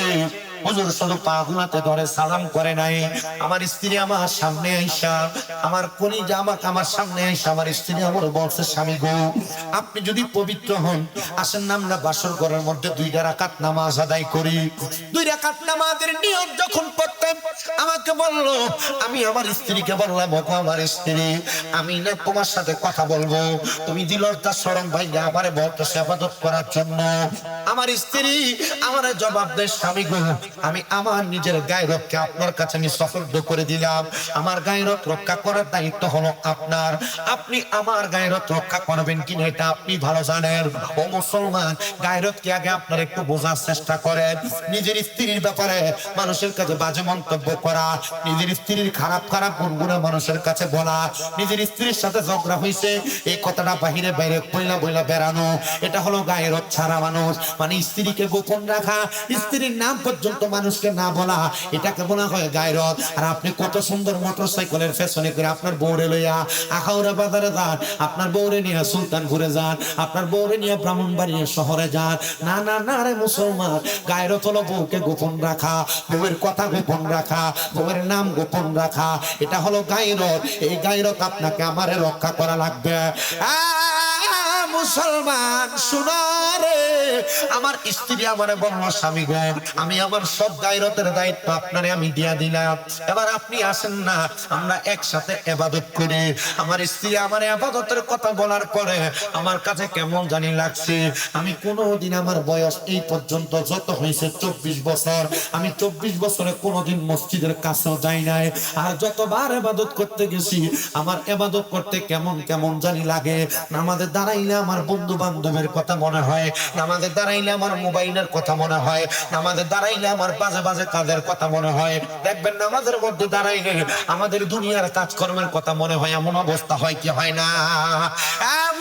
হুজুর শুধু পা গুলাতে ধরে সালাম করে নাই, আমার স্ত্রী আমার সামনে আইসা, আমার কলিজা আমাকে আমার সামনে আইসা আমার স্ত্রী আমার বলছে, স্বামী গো, আপনি যদি পবিত্র হন, আসেন না আমরা বাসর ঘরের মধ্যে 2 রাকাত নামাজ আদায় করি। 2 রাকাত নামাজের নিয়ত যখন পড়তাম, আমাকে বলল, আমি আমার স্ত্রীকে বললাম, ওগো আমার স্ত্রী, আমি না তোমার সাথে কথা বলবো, তুমি দিলটা শরম ভাই আমারে বলতেছে ইবাদত করার জন্য। আমার স্ত্রী আমারে জবাব দেয়, স্বামী গো, আমি আমার নিজের গায়রতকে আপনার কাছে আমি সুপর্দ করে দিলাম। আমার গায়রত রক্ষা করার দায়িত্ব হলো আপনার। আপনি আমার গায়রত রক্ষা করবেন কিনা এটা আপনি ভালো জানেন। ও মুসলমান, গায়রতকে আগে আপনার একটু বোঝার চেষ্টা করেন। নিজের স্ত্রীর ব্যাপারে মানুষের কাছে বাজে মন্তব্য করা, নিজের স্ত্রীর খারাপ খারাপ গুণগুলো মানুষের কাছে বলা, নিজের স্ত্রীর সাথে ঝগড়া হয়েছে এই কথাটা বাহিরে বাইরে বইলা বইলা বেড়ানো, এটা হলো গায়রত ছাড়া মানুষ। মানে স্ত্রীকে গোপন রাখা, স্ত্রীর নাম পর্যন্ত মানুষকে না বলা, এটাকে বলা হয় গায়রত। আর আপনি কত সুন্দর মোটরসাইকেলের পেছনে করে আপনার বউরে লইয়া আখাউড়া বাজারে যান, আপনার বউরে নিয়ে সুলতান ঘুরে যান, আপনার বউরে নিয়ে ব্রাহ্মণবাড়িয়া শহরে যান। না না না রে মুসলমান, গায়রত হলো বউকে গোপন রাখা, বউয়ের কথা গোপন রাখা, বউয়ের নাম গোপন রাখা, এটা হলো গায়রত। এই গায়রত আপনাকে আমারে রক্ষা করা লাগবে। মুসলমান শুনো রে, আমার স্ত্রী আমারে বলল স্বামী গো, আমি আমার সব গায়রতের দায়িত্ব আপনারে আমি দিয়া দিলাম, এবার আপনি আসেন না আমরা একসাথে ইবাদত করি। আমার স্ত্রী আমার ইবাদতের কথা বলার পরে আমার কাছে কেমন জানি লাগছে। আমি কোনোদিন আমার বয়স এই পর্যন্ত যত হয়েছে 24 বছর, আমি 24 বছরে কোনোদিন মসজিদের কাছেও যাই নাই। আর যতবার ইবাদত করতে গেছি আমার ইবাদত করতে কেমন কেমন জানি লাগে। নামাজে দাঁড়াইলে আমার বন্ধু বান্ধবের কথা মনে হয়, নামাজে দাঁড়াইলে আমার মোবাইলের কথা মনে হয়, নামাজে দাঁড়াইলে আমার বাজে বাজে কাজের কথা মনে হয়। দেখবেন নামাজের মধ্যে দাঁড়াইলে আমাদের দুনিয়ার কাজকর্মের কথা মনে হয়। এমন অবস্থা হয় কি হয় না?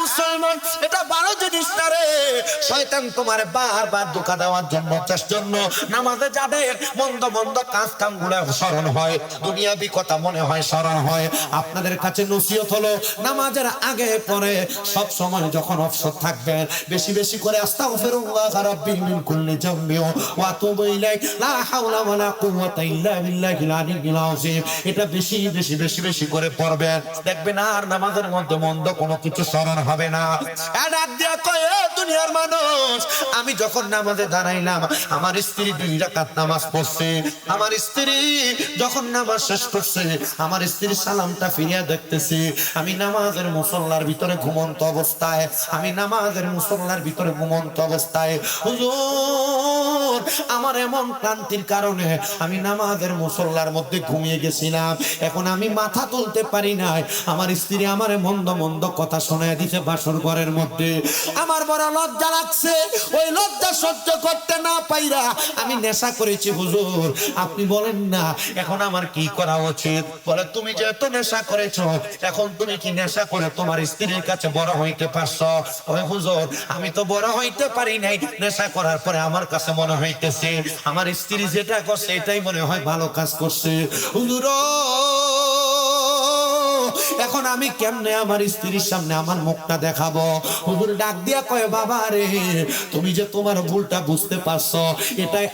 মুসলমান, এটা ভালো জিনিস না রে। শয়তান তোমার বারবার ধোঁকা দেওয়ার জন্য নামাজে যাবে মন্দ মন্দ কাজ কাম গুলো স্মরণ হয়, দুনিয়াবি কথা মনে হয় স্মরণ হয়। আপনাদের কাছে নসিহত হলো নামাজের আগে পরে সব সময় যখন অবসর থাকবেন বেশি বেশি করে আস্তাগফিরুল্লাহ রাব্বি মিন কুল্লি যামবি ওয়া আতুবু ইলাইহি লা হাওলা ওয়ালা কুওয়াতা ইল্লা বিল্লাহিল আলিয়্যিল আযীম, এটা বেশি বেশি বেশি বেশি করে পড়বেন। দেখবেন আর নামাজের মধ্যে মন্দ কোনো কিছু স্মরণ হবে না। ডাক দিয়া কয় দুনিয়ার মানুষ, আমি যখন নামাজে দাঁড়াইলাম আমার স্ত্রী 2 রাকাত নামাজ পড়ছে, আমার স্ত্রী যখন নামাজ শেষ করছে আমার স্ত্রী সালামটা ফিরিয়ে দেখতেছি, আমি নামাজের মুসল্লার ভিতরে ঘুমন্ত অবস্থায়, আমি নামাজের মুসল্লার ভিতরে ঘুমন্ত অবস্থায়। হুজুর, আমার এমন ক্লান্তির কারণে আমি নামাজের মুসল্লার মধ্যে ঘুমিয়ে গেছিলাম, এখন আমি মাথা তুলতে পারি নাই। আমার স্ত্রী আমারে মন্দ মন্দ কথা শোনায় দিতে বাসর ঘরের মধ্যে, আমার বড় লজ্জা লাগছে। ওই লজ্জা সহ্য করতে না পাইরা আমি নেশা করেছি। হুজুর, আপনি বলেন না এখন আমার কি করা উচিত? বলে তুমি যেহেতু নেশা করেছো, এখন তুমি কি নেশা করে তোমার স্ত্রীর কাছে বড় হইতে পারছো? ওই হুজুর, আমি তো বড় হইতে পারি নাই, নেশা করার পরে আমার কাছে মনে হইতেছে আমার স্ত্রী যেটা করছে এটাই মনে হয় ভালো কাজ করছে। হুজুর, এখন আমি কেমনে আমার স্ত্রীর সামনে আমার মুখটা দেখাবো? হুজুর ডাক দিয়া কয় বাবা রে, তুমি যে তোমার ভুলটা বুঝতে পারছো, এটাই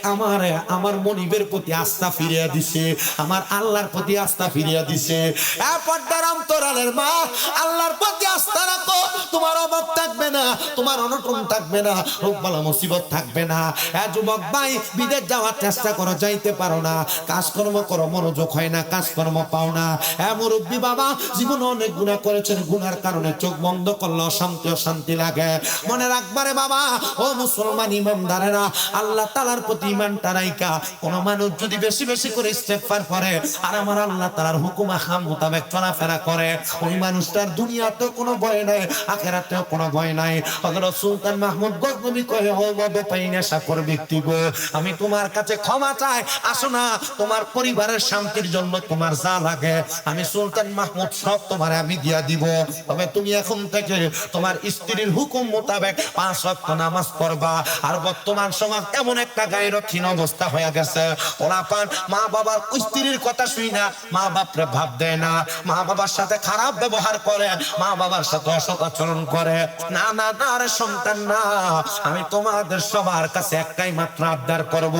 আমার মনিবের প্রতি আস্থা ফিরিয়ে দিছে, আমার আল্লাহর প্রতি আস্থা ফিরিয়ে দিছে। পর্দার অন্তরালের মা, আল্লাহর প্রতি আস্থা রাখো, তোমার অভাব থাকবে না, তোমার অনটন থাকবে না, রোগবালা মুসিবত থাকবে না। যুবক ভাই, বিদেশ যাওয়ার চেষ্টা করো, যাইতে পারো না, কাজকর্ম করো, মনোযোগ হয় না, কাজকর্ম পাও না। মুরব্বী বাবা, জীবনে অনেক গুনাহ করেছেন, গুনার কারণে চোখ বন্ধ করলে অশান্তি লাগে। মনে রাখবারে বাবা, ও মুসলমান ইমানদারেরা, আল্লাহ তাআলার প্রতি ঈমানটা রাইখা কোন মানুষ যদি বেশি বেশি করে ইস্তেগফার করে আর আমার আল্লাহ তাআলার হুকুম আহকাম মোতাবেক চলাফেরা করে, ওই মানুষটার দুনিয়াতেও কোনো ভয় নাই, আখিরাতেও কোনো ভয় নাই। হযরত সুলতান মাহমুদ গজনবী কয়, ও মদপাই নেশাখোর ব্যক্তি গো, আমি তোমার কাছে ক্ষমা চাই, আসো না, তোমার পরিবারের শান্তির জন্য তোমার যা লাগে আমি সুলতান মাহমুদ সব তোমার আমি দিয়া দিব। তবে তুমি এখন থেকে তোমার স্ত্রীর হুকুম মোতাবেক 5 ওয়াক্ত নামাজ পড়বা। আর বর্তমান সমাজ এমন একটা গায়রতহীন অবস্থা হয়ে গেছে, ওরা পান মা বাবার স্ত্রীর কথা শুই না, মা বাপরে ভাব দেয় না, মা বাবার সাথে খারাপ ব্যবহার করে, মা বাবার সাথে অসৎ আচরণ করে। না না না রে সন্তান, না, আমি তোমাদের সবার কাছে একটাই মাত্র আবদার করব,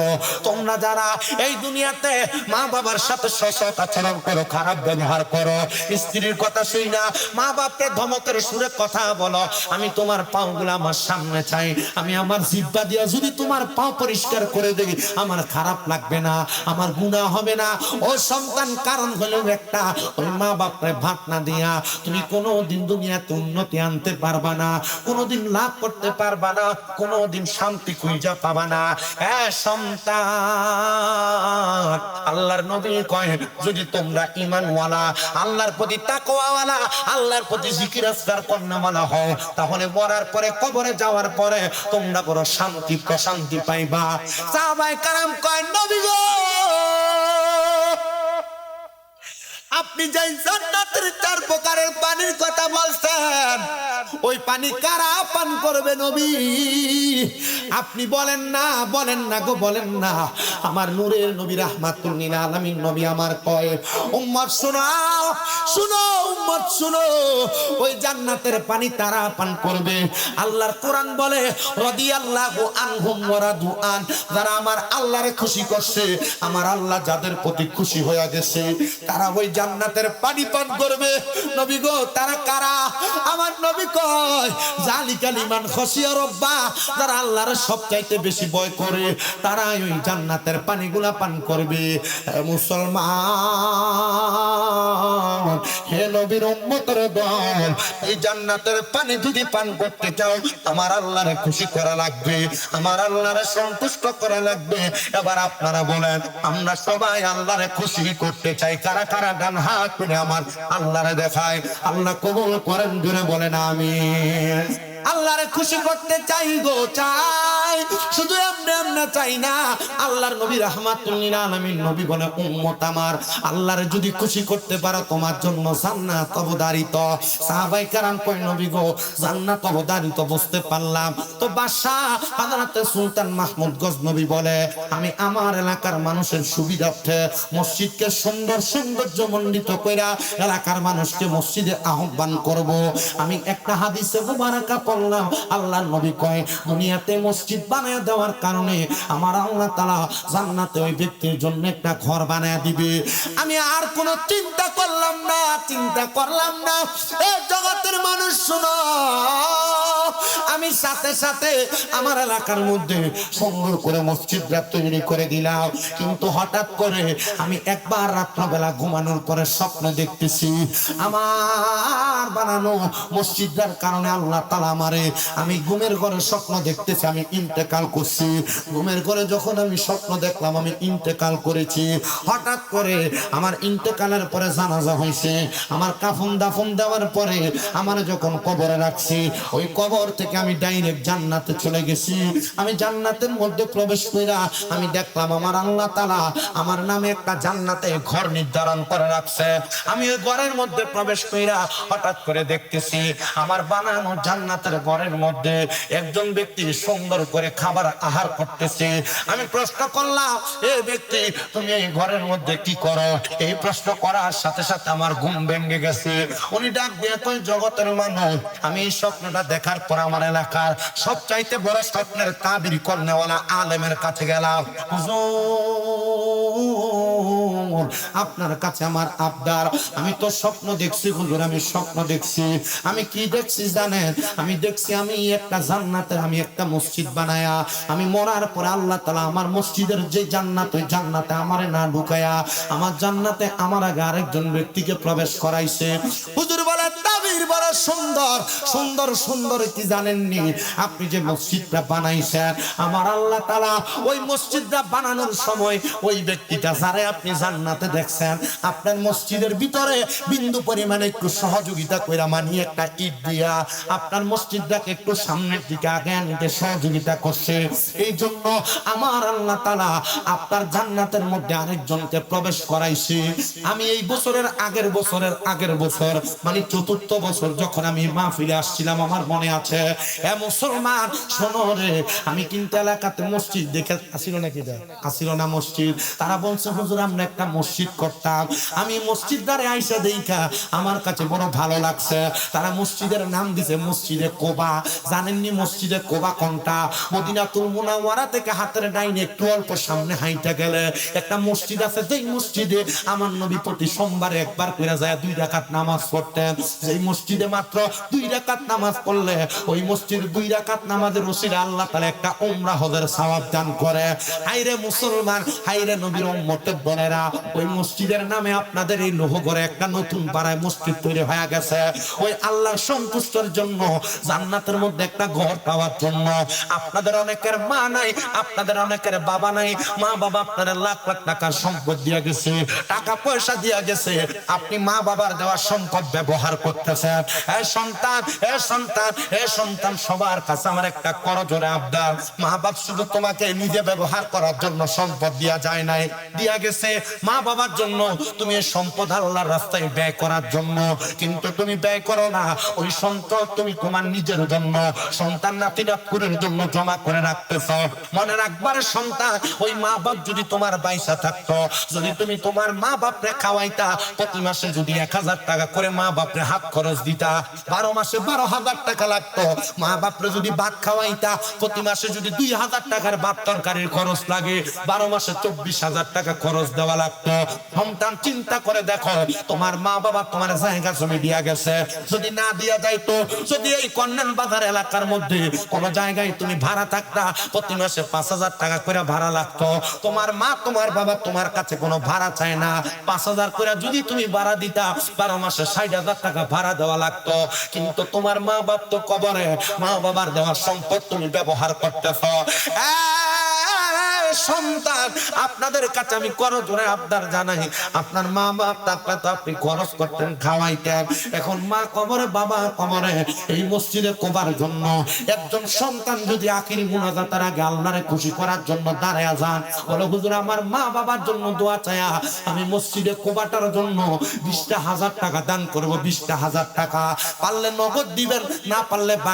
তোমরা যারা এই দুনিয়াতে মা বাবার সাথে অসৎ আচরণ করো, খারাপ ব্যবহার করো, স্ত্রীর স্ত্রীর কথা শুই না, মা বাপকে ধমকের সুরে কথা বলো, আমি তোমার পাগুলো আমার সামনে চাই, আমি আমার জিহ্বা দিয়া যদি তোমার পা পরিষ্কার করে দেই আমার খারাপ লাগবে না, আমার গুনাহ হবে না। ও সন্তান, কারণ হলো একটা, ওই মা বাপরে ভাত না দিয়া তুমি কোনোদিন দুনিয়াতে উন্নতি আনতে পারবা না, কোনোদিন লাভ করতে পারবা না, কোনোদিন শান্তি খুঁজে পাবা না। হ্যাঁ সন্তান, আল্লাহর নবী কয় যদি তোমরা ঈমানওয়ালা, আল্লাহর প্রতি তাকওয়াওয়ালা, আল্লাহর প্রতি জিকির আজকার কর্ণওয়ালা হও, তাহলে মরার পরে কবরে যাওয়ার পরে তোমরা বড় শান্তি প্রশান্তি পাইবা। সাহাবায়ে কেরাম কয় নবী গো, আপনি যে জান্নাতের 4 প্রকারের পানির কথা বলছেন, ওই পানি কারা পান করবে নবী? আপনি বলেন না, বলেন না গো, বলেন না। আমার নূরের নবী রাহমাতুল লিল আলামিন নবী আমার কয় উম্মত শুনো, শুনো উম্মত শুনো, ওই জান্নাতের পানি তারা পান করবে। আল্লাহর কোরআন বলে রাদিয়াল্লাহু আনহুম ওয়া রাদু আন, যারা আমার আল্লাহরে খুশি করছে, আমার আল্লাহ যাদের প্রতি খুশি হয়ে গেছে, তারা ওই জান্নাতের পানি পান করবে। নবী গো, তারা কারা? আমার নবী কয় জালিকাল ঈমান খশিয়া রব্বা, যারা আল্লাহর সবচাইতে বেশি ভয় করে, তারা ওই জান্নাতের পানিগুলা পান করবে। মুসলমান, হে নবীর উম্মতের দল, এই জান্নাতের পানি যদি পান করতে চাও, আমার আল্লাহরে খুশি করা লাগবে, আমার আল্লাহরে সন্তুষ্ট করা লাগবে। এবার আপনারা বলেন, আমরা সবাই আল্লাহরে খুশি করতে চাই, কারা কারা গান হাত তুলে আমার আল্লাহরে দেখায়। আল্লাহ কবুল করেন, জোরে বলেন আমিন। আল্লাহরে খুশি করতে চাই গো, চাই, শুধু এমনি এমনি চাই না। আল্লাহর নবী রাহমাতুল লিল আলামিন নবী বলে উম্মত আমার, আল্লাহরে যদি খুশি করতে পারো তোমার জন্য জান্নাত অবধারিত। সাহাবায়ে কেরাম কয় নবী গো, জান্নাত অবধারিত বুঝতে পারলাম তো। বাদশাহ হযরত সুলতান মাহমুদ গজনবী বলে, আমি আমার এলাকার মানুষের সুবিধার্থে মসজিদকে সুন্দর সৌন্দর্যমণ্ডিত কইরা এলাকার মানুষকে মসজিদে আহ্বান করব। আমি একটা হাদিসে মুবারাকা পড়লাম, আল্লাহর নবী কয় দুনিয়াতে মসজিদ বানায় দেওয়ার কারণে আমার আল্লাহ তাআলা জান্নাতে ওই ব্যক্তির জন্য একটা ঘর বানায় দিবে। আমি আর কোনো চিন্তা করলাম না, চিন্তা করলাম না। এই জগতের মানুষ শুনো, আমি সাথে সাথে আমার এলাকার মধ্যে সুন্দর করে মসজিদটা তৈরি করে দিলাম। কিন্তু হঠাৎ করে আমি একবার রাত্রবেলা ঘুমানোর পরে স্বপ্ন দেখতেছি, আমার বানানো মসজিদটার কারণে আল্লাহ তাআলা আমারে, আমি ঘুমের ঘরে স্বপ্ন দেখতেছি আমি ইন্তেকাল করছি। ঘুমের ঘরে যখন আমি স্বপ্ন দেখলাম আমি ইন্তেকাল করেছি, হঠাৎ করে আমার ইন্তেকালের পরে জানাজা হয়েছে, আমার কাফন দাফন দেওয়ার পরে আমার যখন কবরে রাখছি, ওই কবর থেকে আমি ডাইরেক্ট জান্নাতে চলে গেছি। আমি জান্নাতের মধ্যে প্রবেশ কইরা আমি দেখলাম আমার আল্লাহ তাআলা আমার নামে একটা জান্নাতে ঘর নির্ধারণ করে রাখছে। আমি ওই ঘরের মধ্যে প্রবেশ কইরা হঠাৎ করে দেখতেছি আমার বানানো জান্নাতের ঘরের মধ্যে একজন ব্যক্তি সুন্দর করে খাবার আহার করতেছে। আমি প্রশ্ন করলাম, এই ব্যক্তি তুমি এই ঘরের মধ্যে কি করো? এই প্রশ্ন করার সাথে সাথে আমার ঘুম ভেঙে গেছে। উনি ডাক দিয়ে কই, জগতের মানুষ, আমি এই স্বপ্নটা দেখার পর আমার এলাকার সবচাইতে বড় স্বপ্নের তাবির করনেওয়ালা আলেমের কাছে গেলাম। হুজুর, আপনার কাছে আমার আবদার, আমি তো স্বপ্ন দেখছি হুজুর, আমি স্বপ্ন দেখছি। আমি কি দেখছি জানেন? আমি দেখছি আমি একটা জান্নাতের আমি একটা মসজিদ বানায়া, আমি মরার পরে আল্লাহ তাআলা আমার মসজিদের যে জান্নাত, ওই জান্নাতে আমারে না ঢুকায়া আমার জান্নাতে আমার আগে আরেকজন ব্যক্তিকে প্রবেশ করাইছে। হুজুর বলে তাবির বড় সুন্দর, সুন্দর সুন্দর কি জানেননি? আপনি যে মসজিদটা বানাইছেন, আমার আল্লাহ তাআলা ওই মসজিদটা বানানোর সময় ওই ব্যক্তিটা যারে আপনি জান্নাতে দেখছেন, আপনার মসজিদের ভিতরে বিন্দু পরিমাণে একটু সহযোগিতা কইরা, মানি একটা ইট দিয়া আপনার মসজিদটাকে একটু সামনের দিকে আগে আনতে সহযোগিতা করছে। এই জন্য আমার আল্লাহ তাআলা আপনার জান্নাতের মধ্যে আরেকজনকে প্রবেশ করাইছে। আমি এই বছরের আগের বছর মানে চতুর্থ বছর যখন আমি মাহফিলে আসছিলাম আমার মনে আছে, এ মুসলমান শোনো রে, আমি কিন্তু এলাকাতে মসজিদ দেখে আসিল নাকি, আসিল না মসজিদ, তারা বলছে হুজুর আমরা একটা মসজিদ করতাম, আমি মসজিদ দ্বারে আইসা দেখা আমার কাছে বড় ভালো লাগছে। তারা মসজিদের নাম দিছে মসজিদে কোবা। জানেননি মসজিদে কোবা কোনটা? মদিনাতুল মুনাওয়ারা থেকে হাতের ডাইনে একটু অল্প সামনে হাইটা গেলে একটা মসজিদ আছে, যেই মসজিদে আমার নবী প্রতি সোমবারে একবার করে যায় 2 রাকাত নামাজ পড়তেন। যেই মসজিদে মাত্র 2 রাকাত নামাজ পড়লে ওই মসজিদ 2 রাকাত নামাজের ওসিলা আল্লাহ তাআলা একটা উমরা হজের সওয়াব দান করে। হায়রে মুসলমান, হায়রে নবীর উম্মতের বোনেরা, ওই মসজিদের নামে আপনাদের এই লোহগড়ে একটা নতুন পাড়ায় মসজিদ তৈরি হয়ে গেছে। ওই আল্লাহর সন্তুষ্টের জন্য, জান্নাতের মধ্যে একটা ঘর পাওয়ার জন্য। আপনাদের অনেকের মা নাই, আপনাদের অনেকের বাবা নাই, মা বাবা আপনাদের লাখ লাখ টাকার সম্পদ দিয়ে গেছে, টাকা পয়সা দিয়ে গেছে, আপনি মা বাবার দেওয়া সম্পদ ব্যবহার করতেছেন। এই সন্তান, এই সন্তান, এই সন্তান, সবার কাছে আমার একটা করজোড়ে আবদার, মা বাপ শুধু তোমাকে নিজে ব্যবহার করার জন্য সম্পদ দিয়া যায় নাই, দিয়া গেছে মা বাবার জন্য। তুমি এই সম্পদ আল্লাহর রাস্তায় ব্যয় করার জন্য, কিন্তু তুমি ব্যয় করো না ওই সম্পদ তুমি তোমার নিজের জন্য, সন্তান নাতি নাতকুরের জন্য জমা করে রাখতেছ। মনে রাখবার সন্তান, ওই মা বাপ যদি তোমার পয়সা থাকতো, যদি তুমি তোমার মা বাপরে খাওয়াইতা, প্রতি মাসে যদি 1000 টাকা করে মা বাপরে হাত খরচ দিতা, 12 মাসে 12,000 টাকা লাগতো। মা বাপরে যদি ভাত খাওয়াইতা, প্রতি মাসে যদি 2000 টাকার ভাত তরকারির খরচ লাগে, 12 মাসে 24,000 টাকা খরচ দেওয়া লাগতো। সন্তান চিন্তা করে দেখো, তোমার মা বাবা তোমার জায়গা জমি দিয়া গেছে, যদি না দিয়া যাইতো, যদি এই কন্যান বাজার এলাকার মধ্যে কোন জায়গায় তুমি ভাড়া থাকতা, প্রতি মাসে 5,000 টাকা করে ভাড়া লাগতো। তোমার মা তোমার বাবা তোমার কাছে কোনো ভাড়া চায় না, 5,000 করে যদি তুমি ভাড়া দিতা, 12 মাসে 60,000 টাকা ভাড়া দেওয়া লাগতো। কিন্তু তোমার মা বাপ তো কবরে, মা বাবার দেওয়া সম্পদ তুমি ব্যবহার করতেছ। সন্তান, আপনাদের কাছে আমি করজোড়ে আবদার জানাই, আপনার মা বাপ থাকলে তো আপনি খরচ করতেন, খাওয়াইতেন। এখন মা কবরে, বাবা কবরে, এই মসজিদে কোবার জন্য একজন সন্তান যদি আখিরি মুনাজাতের আগে আল্লাহরে খুশি করার জন্য দাঁড়ায়া যান, বলে হুজুর আমার মা বাবার জন্য দোয়া চায়া আমি মসজিদে কোবাটার জন্য 20,000 টাকা দান করব, 20,000 টাকা, পারলে নগদ দিবেন, না পারলে